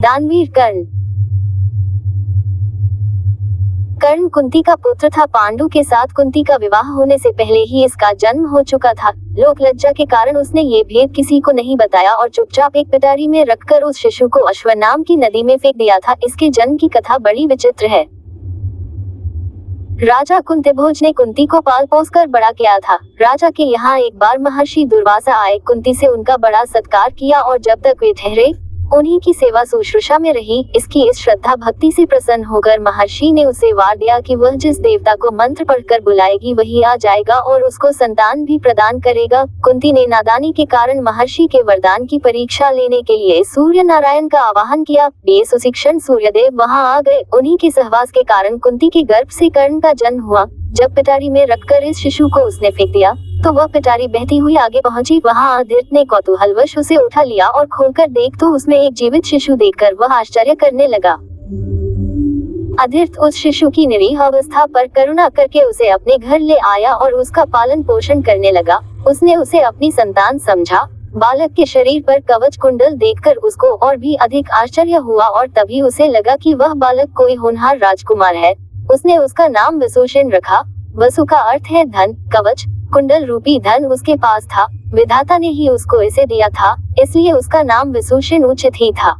दानवीर कर्ण। कर्ण कुंती का पुत्र था। पांडु के साथ कुंती का विवाह होने से पहले ही इसका जन्म हो चुका था। लोक लज्जा के कारण उसने ये भेद किसी को नहीं बताया और चुपचाप एक पिटारी में रखकर उस शिशु को अश्व नाम की नदी में फेंक दिया था। इसके जन्म की कथा बड़ी विचित्र है। राजा कुंतीभोज ने कुंती को पाल पोस कर बड़ा किया था। राजा के यहाँ एक बार महर्षि दुर्वासा आए। कुंती से उनका बड़ा सत्कार किया और जब तक वे ठहरे उन्हीं की सेवा शुश्रूषा में रही। इसकी इस श्रद्धा भक्ति से प्रसन्न होकर महर्षि ने उसे वार दिया कि वह जिस देवता को मंत्र पढ़कर बुलाएगी वही आ जाएगा और उसको संतान भी प्रदान करेगा। कुंती ने नादानी के कारण महर्षि के वरदान की परीक्षा लेने के लिए सूर्य नारायण का आवाहन किया। बेस उसी क्षण सूर्यदेव वहां आ गए। उन्हीं के सहवास के कारण कुंती के गर्भ से कर्ण का जन्म हुआ। जब पिटारी में रखकर इस शिशु को उसने फेंक दिया तो वह पिटारी बहती हुई आगे पहुंची। वहां अधीर्त ने कौतूहलवश उसे उठा लिया और खोलकर देख तो उसमें एक जीवित शिशु देखकर वह आश्चर्य करने लगा। अधीर्त उस शिशु की निरीह अवस्था पर करुणा करके उसे अपने घर ले आया और उसका पालन पोषण करने लगा। उसने उसे अपनी संतान समझा। बालक के शरीर पर कवच कुंडल देखकर उसको और भी अधिक आश्चर्य हुआ और तभी उसे लगा कि वह बालक कोई होनहार राजकुमार है। उसने उसका नाम वसुसेन रखा। वसु का अर्थ है धन। कवच कुंडल रूपी धन उसके पास था। विधाता ने ही उसको इसे दिया था, इसलिए उसका नाम वसुसेन उचित ही था।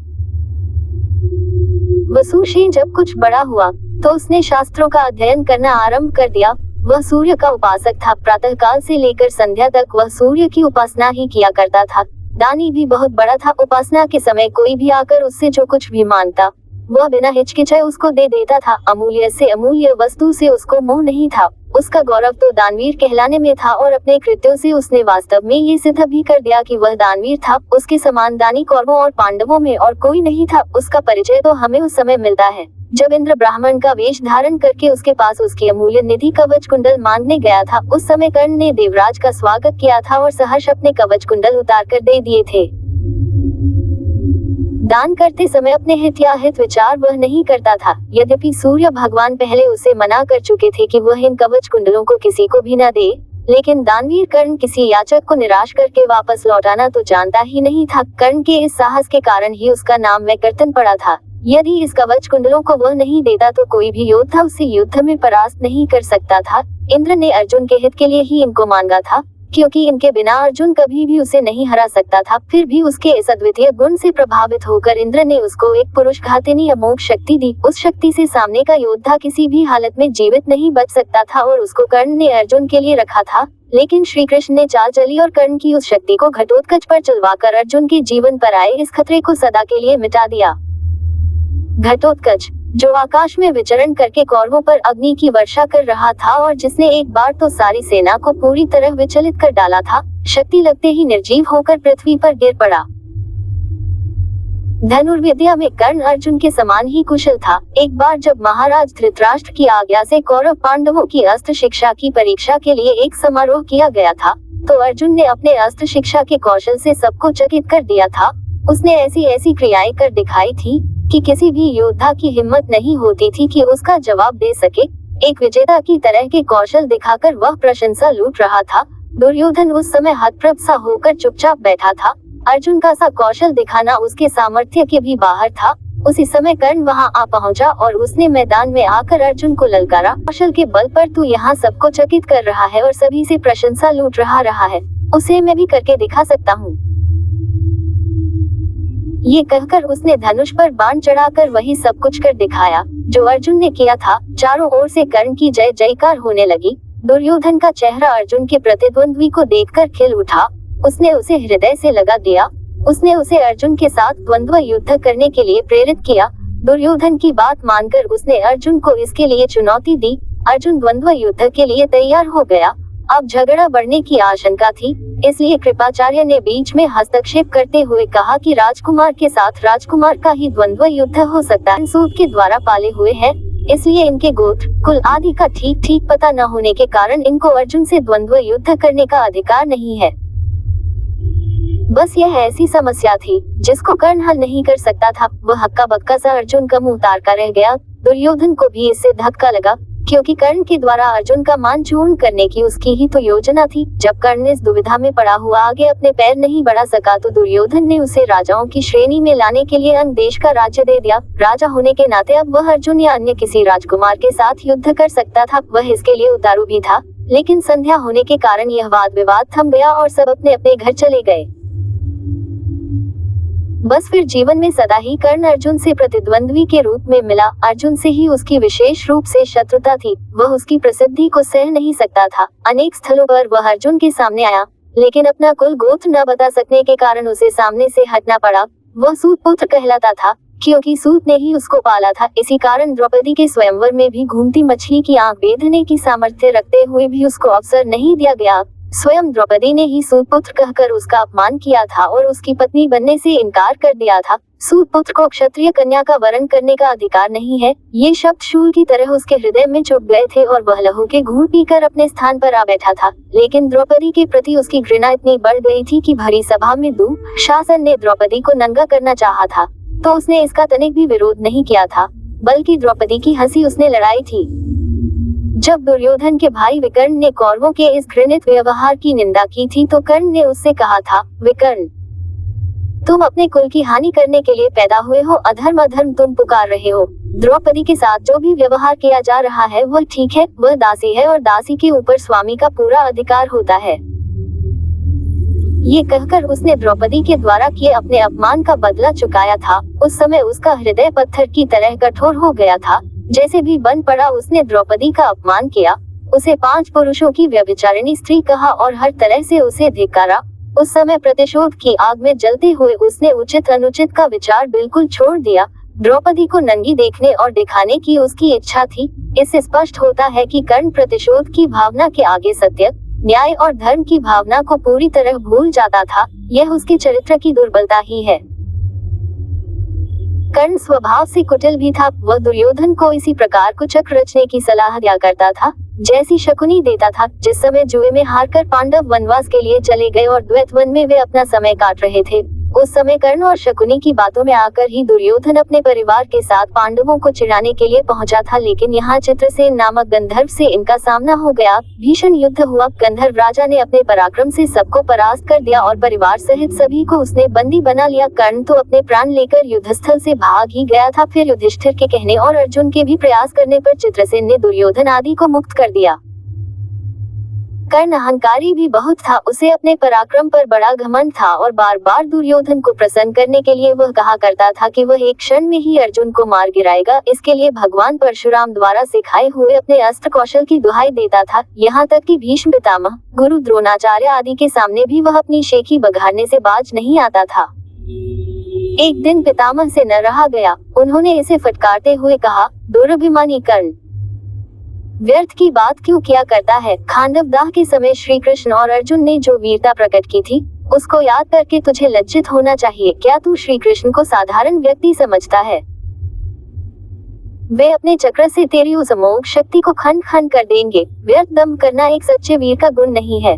वसुसेन जब कुछ बड़ा हुआ तो उसने शास्त्रों का अध्ययन करना आरंभ कर दिया। वह सूर्य का उपासक था। प्रातः काल से लेकर संध्या तक वह सूर्य की उपासना ही किया करता था। दानी भी बहुत बड़ा था। उपासना के समय कोई भी आकर उससे जो कुछ भी मांगता वह बिना हिचकिचाए उसको दे देता था। अमूल्य से अमूल्य वस्तु से उसको मोह नहीं था। उसका गौरव तो दानवीर कहलाने में था और अपने कृत्यों से उसने वास्तव में ये सिद्ध भी कर दिया कि वह दानवीर था। उसके समान दानी कौरवों और पांडवों में और कोई नहीं था। उसका परिचय तो हमें उस समय मिलता है जब इंद्र ब्राह्मण का वेश धारण करके उसके पास उसकी अमूल्य निधि कवच कुंडल मांगने गया था। उस समय कर्ण ने देवराज का स्वागत किया था और सहर्ष अपने कवच कुंडल उतार कर दे दिए थे। दान करते समय अपने हित या हित विचार वह नहीं करता था। यद्यपि सूर्य भगवान पहले उसे मना कर चुके थे कि वह इन कवच कुंडलों को किसी को भी न दे, लेकिन दानवीर कर्ण किसी याचक को निराश करके वापस लौटाना तो जानता ही नहीं था। कर्ण के इस साहस के कारण ही उसका नाम वैकर्तन पड़ा था। यदि इस कवच कुंडलों को वह नहीं देता तो कोई भी योद्धा उसे युद्ध में परास्त नहीं कर सकता था। इंद्र ने अर्जुन के हित के लिए ही इनको मांगा था, क्योंकि इनके बिना अर्जुन कभी भी उसे नहीं हरा सकता था। फिर भी उसके इस अद्वितीय गुण से प्रभावित होकर इंद्र ने उसको एक पुरुष घातिनी अमोघ शक्ति दी। उस शक्ति से सामने का योद्धा किसी भी हालत में जीवित नहीं बच सकता था और उसको कर्ण ने अर्जुन के लिए रखा था। लेकिन श्री कृष्ण ने चाल चली और कर्ण की उस शक्ति को घटोत्कच पर चलवाकर अर्जुन के जीवन पर आए इस खतरे को सदा के लिए मिटा दिया। घटोत्कच जो आकाश में विचरण करके कौरवों पर अग्नि की वर्षा कर रहा था और जिसने एक बार तो सारी सेना को पूरी तरह विचलित कर डाला था, शक्ति लगते ही निर्जीव होकर पृथ्वी पर गिर पड़ा। धनुर्विद्या में कर्ण अर्जुन के समान ही कुशल था। एक बार जब महाराज धृतराष्ट्र की आज्ञा से कौरव पांडवों की अस्त्र शिक्षा की परीक्षा के लिए एक समारोह किया गया था, तो अर्जुन ने अपने अस्त्र शिक्षा के कौशल से सबको चकित कर दिया था। उसने ऐसी ऐसी क्रियाएं कर दिखाई थी कि किसी भी योद्धा की हिम्मत नहीं होती थी कि उसका जवाब दे सके। एक विजेता की तरह के कौशल दिखाकर वह प्रशंसा लूट रहा था। दुर्योधन उस समय हतप्रभ सा होकर चुपचाप बैठा था। अर्जुन का सा कौशल दिखाना उसके सामर्थ्य के भी बाहर था। उसी समय कर्ण वहां आ पहुंचा और उसने मैदान में आकर अर्जुन को ललकारा। कौशल के बल पर तू यहाँ सबको चकित कर रहा है और सभी से प्रशंसा लूट रहा है, उसे मैं भी करके दिखा सकता हूँ। ये कहकर उसने धनुष पर बाण चढ़ाकर वही सब कुछ कर दिखाया जो अर्जुन ने किया था। चारों ओर से कर्ण की जय जयकार होने लगी। दुर्योधन का चेहरा अर्जुन के प्रतिद्वंद्वी को देखकर खिल उठा। उसने उसे हृदय से लगा दिया। उसने उसे अर्जुन के साथ द्वंद्व युद्ध करने के लिए प्रेरित किया। दुर्योधन की बात मानकर उसने अर्जुन को इसके लिए चुनौती दी। अर्जुन द्वंद्व युद्ध के लिए तैयार हो गया। अब झगड़ा बढ़ने की आशंका थी, इसलिए कृपाचार्य ने बीच में हस्तक्षेप करते हुए कहा कि राजकुमार के साथ राजकुमार का ही द्वंद्व युद्ध हो सकता है। सूत के द्वारा पाले हुए हैं, इसलिए इनके गोत्र कुल आदि का ठीक ठीक पता न होने के कारण इनको अर्जुन से द्वंद्व युद्ध करने का अधिकार नहीं है। बस यह ऐसी समस्या थी जिसको कर्ण हल नहीं कर सकता था। वह हक्का बक्का सा अर्जुन का मुंह उतार कर रह गया। दुर्योधन को भी इससे धक्का लगा। क्योंकि कर्ण के द्वारा अर्जुन का मान चूर्ण करने की उसकी ही तो योजना थी। जब कर्ण इस दुविधा में पड़ा हुआ आगे अपने पैर नहीं बढ़ा सका तो दुर्योधन ने उसे राजाओं की श्रेणी में लाने के लिए अंग देश का राज्य दे दिया। राजा होने के नाते अब वह अर्जुन या अन्य किसी राजकुमार के साथ युद्ध कर सकता था। वह इसके लिए उतारू भी था, लेकिन संध्या होने के कारण यह वाद विवाद थम गया और सब अपने अपने घर चले गए। बस फिर जीवन में सदा ही कर्ण अर्जुन से प्रतिद्वंद्वी के रूप में मिला। अर्जुन से ही उसकी विशेष रूप से शत्रुता थी। वह उसकी प्रसिद्धि को सह नहीं सकता था। अनेक स्थलों पर वह अर्जुन के सामने आया, लेकिन अपना कुल गोत्र न बता सकने के कारण उसे सामने से हटना पड़ा। वह सूत पुत्र कहलाता था, क्योंकि सूत ने ही उसको पाला था। इसी कारण द्रौपदी के स्वयंवर में भी घूमती मछली की आंख बेधने की सामर्थ्य रखते हुए भी उसको अवसर नहीं दिया गया। स्वयं द्रौपदी ने ही सूतपुत्र कहकर उसका अपमान किया था और उसकी पत्नी बनने से इनकार कर दिया था। सूतपुत्र को क्षत्रिय कन्या का वरण करने का अधिकार नहीं है। ये शब्द शूल की तरह उसके हृदय में चुभ गए थे और वह लहू के घूंट पीकर अपने स्थान पर आ बैठा था। लेकिन द्रौपदी के प्रति उसकी घृणा इतनी बढ़ गई थी कि भरी सभा में दुःशासन ने द्रौपदी को नंगा करना चाहा था तो उसने इसका तनिक भी विरोध नहीं किया था, बल्कि द्रौपदी की हंसी उसने लड़ाई थी। जब दुर्योधन के भाई विकर्ण ने कौरवों के इस घृणित व्यवहार की निंदा की थी तो कर्ण ने उससे कहा था, विकर्ण, तुम अपने कुल की हानि करने के लिए पैदा हुए हो। अधर्म अधर्म तुम पुकार रहे हो। द्रौपदी के साथ जो भी व्यवहार किया जा रहा है वह ठीक है। वह दासी है और दासी के ऊपर स्वामी का पूरा अधिकार होता है। ये कहकर उसने द्रौपदी के द्वारा किए अपने अपमान का बदला चुकाया था। उस समय उसका हृदय पत्थर की तरह कठोर हो गया था। जैसे भी बन पड़ा उसने द्रौपदी का अपमान किया, उसे 5 पुरुषों की व्यभिचारिणी स्त्री कहा और हर तरह से उसे धिक्कारा। उस समय प्रतिशोध की आग में जलते हुए उसने उचित अनुचित का विचार बिल्कुल छोड़ दिया। द्रौपदी को नंगी देखने और दिखाने की उसकी इच्छा थी। इससे स्पष्ट होता है कि कर्ण प्रतिशोध की भावना के आगे सत्य, न्याय और धर्म की भावना को पूरी तरह भूल जाता था। यह उसके चरित्र की दुर्बलता ही है। कर्ण स्वभाव से कुटिल भी था। वह दुर्योधन को इसी प्रकार कुचक्र रचने की सलाह दिया करता था जैसी शकुनी देता था। जिस समय जुए में हारकर पांडव वनवास के लिए चले गए और द्वैत वन में वे अपना समय काट रहे थे, उस समय कर्ण और शकुनी की बातों में आकर ही दुर्योधन अपने परिवार के साथ पांडवों को चिढ़ाने के लिए पहुंचा था। लेकिन यहाँ चित्रसेन नामक गंधर्व से इनका सामना हो गया। भीषण युद्ध हुआ। गंधर्व राजा ने अपने पराक्रम से सबको परास्त कर दिया और परिवार सहित सभी को उसने बंदी बना लिया। कर्ण तो अपने प्राण लेकर युद्धस्थल से भाग ही गया था। फिर युधिष्ठिर के कहने और अर्जुन के भी प्रयास करने पर चित्रसेन ने दुर्योधन आदि को मुक्त कर दिया। कर्ण अहंकारी भी बहुत था। उसे अपने पराक्रम पर बड़ा घमंड था और बार बार दुर्योधन को प्रसन्न करने के लिए वह कहा करता था कि वह एक क्षण में ही अर्जुन को मार गिराएगा। इसके लिए भगवान परशुराम द्वारा सिखाए हुए अपने अस्त्र कौशल की दुहाई देता था। यहाँ तक कि भीष्म पितामह, गुरु द्रोणाचार्य आदि के सामने भी वह अपनी शेखी बघाड़ने से बाज नहीं आता था। एक दिन पितामह से न रहा गया। उन्होंने इसे फटकारते हुए कहा, दुरभिमानी कर्ण, व्यर्थ की बात क्यों किया करता है। खांडव दाह के समय श्री कृष्ण और अर्जुन ने जो वीरता प्रकट की थी उसको याद करके तुझे लज्जित होना चाहिए। क्या तू श्री कृष्ण को साधारण व्यक्ति समझता है? वे अपने चक्र से तेरी उस अमोघ शक्ति को खंड खंड कर देंगे। व्यर्थ दम करना एक सच्चे वीर का गुण नहीं है।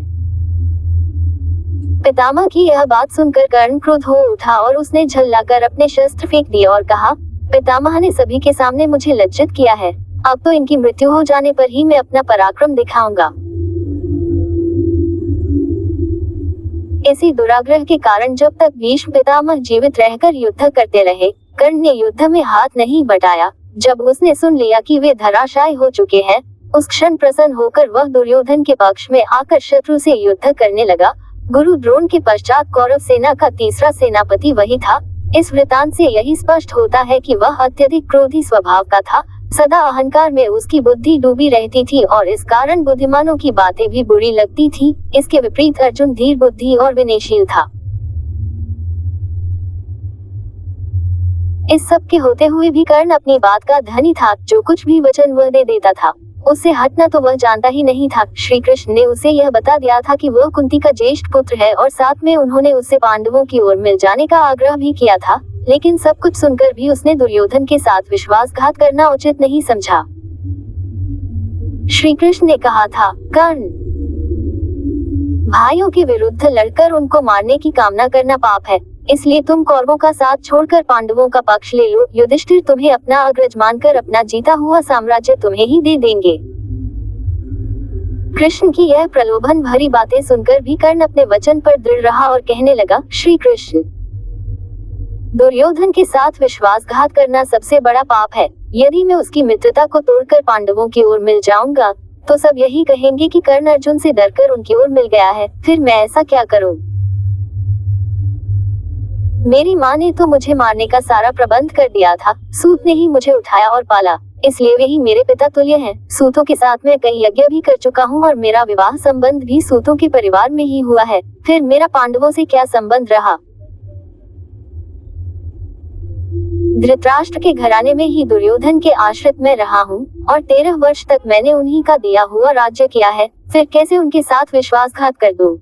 पितामह की यह बात सुनकर कर्ण क्रोध हो उठा और उसने झल्लाकर अपने शस्त्र फेंक दिए और कहा, पितामह ने सभी के सामने मुझे लज्जित किया है। अब तो इनकी मृत्यु हो जाने पर ही मैं अपना पराक्रम दिखाऊंगा। इसी दुराग्रह के कारण जब तक भीष्म पितामह जीवित रहकर युद्ध करते रहे, कर्ण ने युद्ध में हाथ नहीं बटाया। जब उसने सुन लिया कि वे धराशायी हो चुके हैं, उस क्षण प्रसन्न होकर वह दुर्योधन के पक्ष में आकर शत्रु से युद्ध करने लगा। गुरु द्रोण के पश्चात कौरव सेना का तीसरा सेनापति वही था। इस वृतांत से यही स्पष्ट होता है कि वह अत्यधिक क्रोधी स्वभाव का था। सदा अहंकार में उसकी बुद्धि डूबी रहती थी और इस कारण बुद्धिमानों की बातें भी बुरी लगती थी। इसके विपरीत अर्जुन धीर बुद्धि और विनयशील था। इस सब के होते हुए भी कर्ण अपनी बात का धनी था। जो कुछ भी वचन वह दे देता था उससे हटना तो वह जानता ही नहीं था। श्री कृष्ण ने उसे यह बता दिया था कि वह कुंती का ज्येष्ठ पुत्र है और साथ में उन्होंने उससे पांडवों की ओर मिल जाने का आग्रह भी किया था। लेकिन सब कुछ सुनकर भी उसने दुर्योधन के साथ विश्वासघात करना उचित नहीं समझा। श्री कृष्ण ने कहा था, कर्ण, भाइयों के विरुद्ध लड़कर उनको मारने की कामना करना पाप है। इसलिए तुम कौरवों का साथ छोड़कर पांडवों का पक्ष ले लो। युधिष्ठिर तुम्हें अपना अग्रज मानकर अपना जीता हुआ साम्राज्य तुम्हें ही दे देंगे। कृष्ण की यह प्रलोभन भरी बातें सुनकर भी कर्ण अपने वचन पर दृढ़ रहा और कहने लगा, श्री कृष्ण, दुर्योधन के साथ विश्वासघात करना सबसे बड़ा पाप है। यदि मैं उसकी मित्रता को तोड़कर पांडवों की ओर मिल जाऊंगा तो सब यही कहेंगे कि कर्ण अर्जुन से डरकर उनकी ओर मिल गया है। फिर मैं ऐसा क्या करूं? मेरी माँ ने तो मुझे मारने का सारा प्रबंध कर दिया था। सूत ने ही मुझे उठाया और पाला, इसलिए वे ही मेरे पिता तुल्य हैं। सूतों के साथ मैं कई यज्ञ भी कर चुका हूँ और मेरा विवाह संबंध भी सूतों के परिवार में ही हुआ है। फिर मेरा पांडवों से क्या संबंध रहा? धृतराष्ट्र के घराने में ही दुर्योधन के आश्रित में रहा हूँ और 13 वर्ष तक मैंने उन्हीं का दिया हुआ राज्य किया है। फिर कैसे उनके साथ विश्वासघात कर दूं?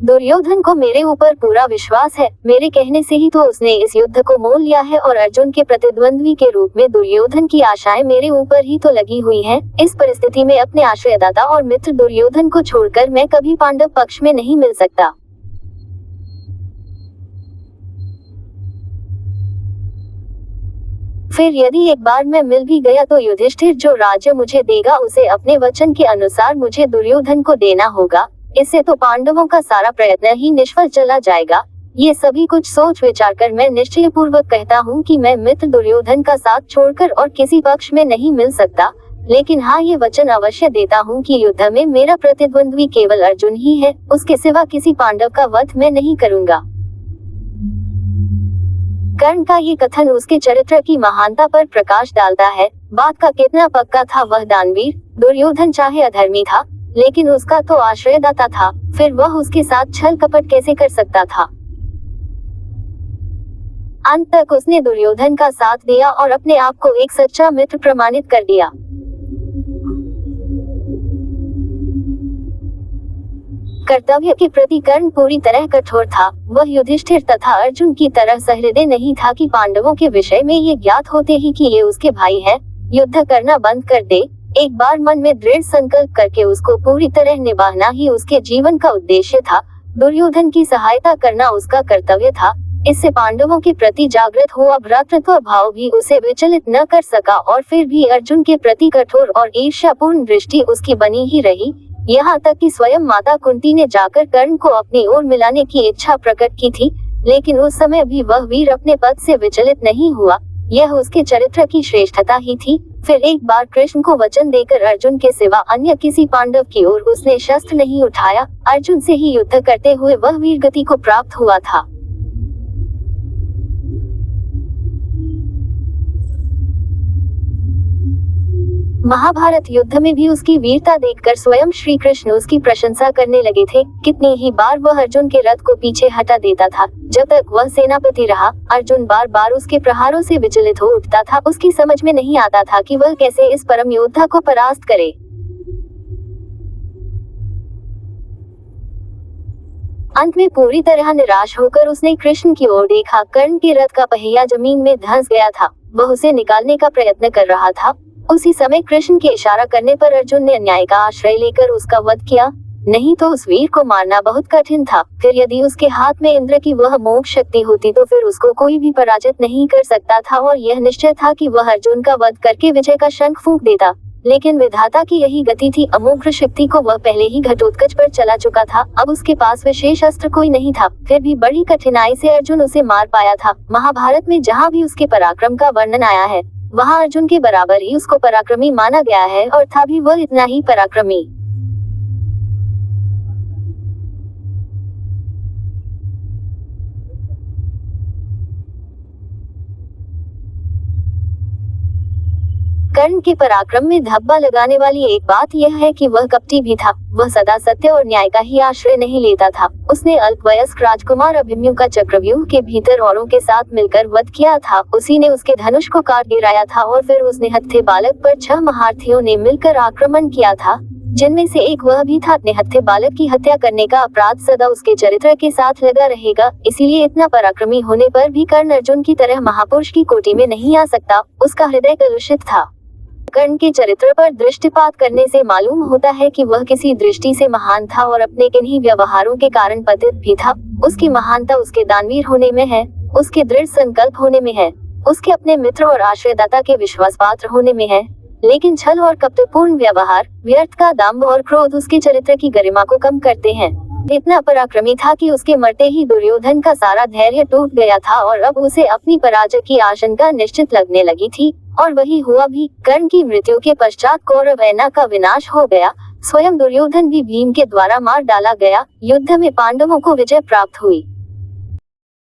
दुर्योधन को मेरे ऊपर पूरा विश्वास है। मेरे कहने से ही तो उसने इस युद्ध को मोल लिया है और अर्जुन के प्रतिद्वंद्वी के रूप में दुर्योधन की आशाएं मेरे ऊपर ही तो लगी हुई हैं। इस परिस्थिति में अपने आश्रयदाता और मित्र दुर्योधन को छोड़कर मैं कभी पांडव पक्ष में नहीं मिल सकता। फिर यदि एक बार मैं मिल भी गया तो युधिष्ठिर जो राज्य मुझे देगा उसे अपने वचन के अनुसार मुझे दुर्योधन को देना होगा। इससे तो पांडवों का सारा प्रयत्न ही निष्फल चला जाएगा। ये सभी कुछ सोच विचार कर मैं निश्चय पूर्वक कहता हूँ कि मैं मित्र दुर्योधन का साथ छोड़कर और किसी पक्ष में नहीं मिल सकता। लेकिन हाँ, ये वचन अवश्य देता हूँ कि युद्ध में मेरा प्रतिद्वंद्वी केवल अर्जुन ही है। उसके सिवा किसी पांडव का वध मैं नहीं करूँगा। कर्ण का ये कथन उसके चरित्र की महानता पर प्रकाश डालता है। बात का कितना पक्का था वह दानवीर। दुर्योधन चाहे अधर्मी था लेकिन उसका तो आश्रयदाता था। फिर वह उसके साथ छल कपट कैसे कर सकता था? अंत तक उसने दुर्योधन का साथ दिया और अपने आप को एक सच्चा मित्र प्रमाणित कर दिया। कर्तव्य के प्रति कर्ण पूरी तरह कठोर था। वह युधिष्ठिर तथा अर्जुन की तरह सहृदय नहीं था कि पांडवों के विषय में ये ज्ञात होते ही कि ये उसके भाई हैं, युद्ध करना बंद कर दे। एक बार मन में दृढ़ संकल्प करके उसको पूरी तरह निभाना ही उसके जीवन का उद्देश्य था। दुर्योधन की सहायता करना उसका कर्तव्य था। इससे पांडवों के प्रति जागृत हुआ भ्रातृत्व भाव भी उसे विचलित न कर सका और फिर भी अर्जुन के प्रति कठोर और ईर्ष्यापूर्ण दृष्टि उसकी बनी ही रही। यहाँ तक कि स्वयं माता कुंती ने जाकर कर्ण को अपनी ओर मिलाने की इच्छा प्रकट की थी, लेकिन उस समय भी वह वीर अपने पद से विचलित नहीं हुआ। यह उसके चरित्र की श्रेष्ठता ही थी। फिर एक बार कृष्ण को वचन देकर अर्जुन के सिवा अन्य किसी पांडव की ओर उसने शस्त्र नहीं उठाया। अर्जुन से ही युद्ध करते हुए वह वीर गति को प्राप्त हुआ था। महाभारत युद्ध में भी उसकी वीरता देखकर स्वयं श्री कृष्ण उसकी प्रशंसा करने लगे थे। कितनी ही बार वह अर्जुन के रथ को पीछे हटा देता था। जब तक वह सेनापति रहा, अर्जुन बार बार उसके प्रहारों से विचलित हो उठता था। उसकी समझ में नहीं आता था कि वह कैसे इस परम योद्धा को परास्त करे। अंत में पूरी तरह निराश होकर उसने कृष्ण की ओर देखा। कर्ण के रथ का पहिया जमीन में धंस गया था। वह उसे निकालने का प्रयत्न कर रहा था। उसी समय कृष्ण के इशारा करने पर अर्जुन ने अन्याय का आश्रय लेकर उसका वध किया। नहीं तो उस वीर को मारना बहुत कठिन था। फिर यदि उसके हाथ में इंद्र की वह मोक्ष शक्ति होती तो फिर उसको कोई भी पराजित नहीं कर सकता था और यह निश्चय था कि वह अर्जुन का वध करके विजय का शंख फूंक देता। लेकिन विधाता की यही गति थी। अमोघ शक्ति को वह पहले ही घटोत्कच पर चला चुका था। अब उसके पास विशेष अस्त्र कोई नहीं था। फिर भी बड़ी कठिनाई से अर्जुन उसे मार पाया था। महाभारत में जहाँ भी उसके पराक्रम का वर्णन आया है वहाँ अर्जुन के बराबर ही उसको पराक्रमी माना गया है और था भी वह इतना ही पराक्रमी। कर्ण के पराक्रम में धब्बा लगाने वाली एक बात यह है कि वह कपटी भी था। वह सदा सत्य और न्याय का ही आश्रय नहीं लेता था। उसने अल्पवयस्क राजकुमार अभिमन्यु का चक्रव्यूह के भीतर औरों के साथ मिलकर वध किया था। उसी ने उसके धनुष को काट गिराया था और फिर उसने हत्थे बालक पर 6 महारथियों ने मिलकर आक्रमण किया था, जिनमें से एक वह भी था। निहत्थे बालक की हत्या करने का अपराध सदा उसके चरित्र के साथ लगा रहेगा। इसीलिए इतना पराक्रमी होने पर भी कर्ण अर्जुन की तरह महापुरुष की कोटि में नहीं आ सकता। उसका हृदय कलुषित था। कर्ण के चरित्र पर दृष्टिपात करने से मालूम होता है कि वह किसी दृष्टि से महान था और अपने किन्हीं व्यवहारों के कारण पतित भी था। उसकी महानता उसके दानवीर होने में है, उसके दृढ़ संकल्प होने में है, उसके अपने मित्र और आश्रयदाता के विश्वास पात्र होने में है। लेकिन छल और कपटपूर्ण व्यवहार, व्यर्थ का दंभ और क्रोध उसके चरित्र की गरिमा को कम करते हैं। इतना पराक्रमी था कि उसके मरते ही दुर्योधन का सारा धैर्य टूट गया था और अब उसे अपनी पराजय की आशंका निश्चित लगने लगी थी। और वही हुआ भी। कर्ण की मृत्यु के पश्चात कौरव सेना का विनाश हो गया। स्वयं दुर्योधन भी भीम के द्वारा मार डाला गया। युद्ध में पांडवों को विजय प्राप्त हुई।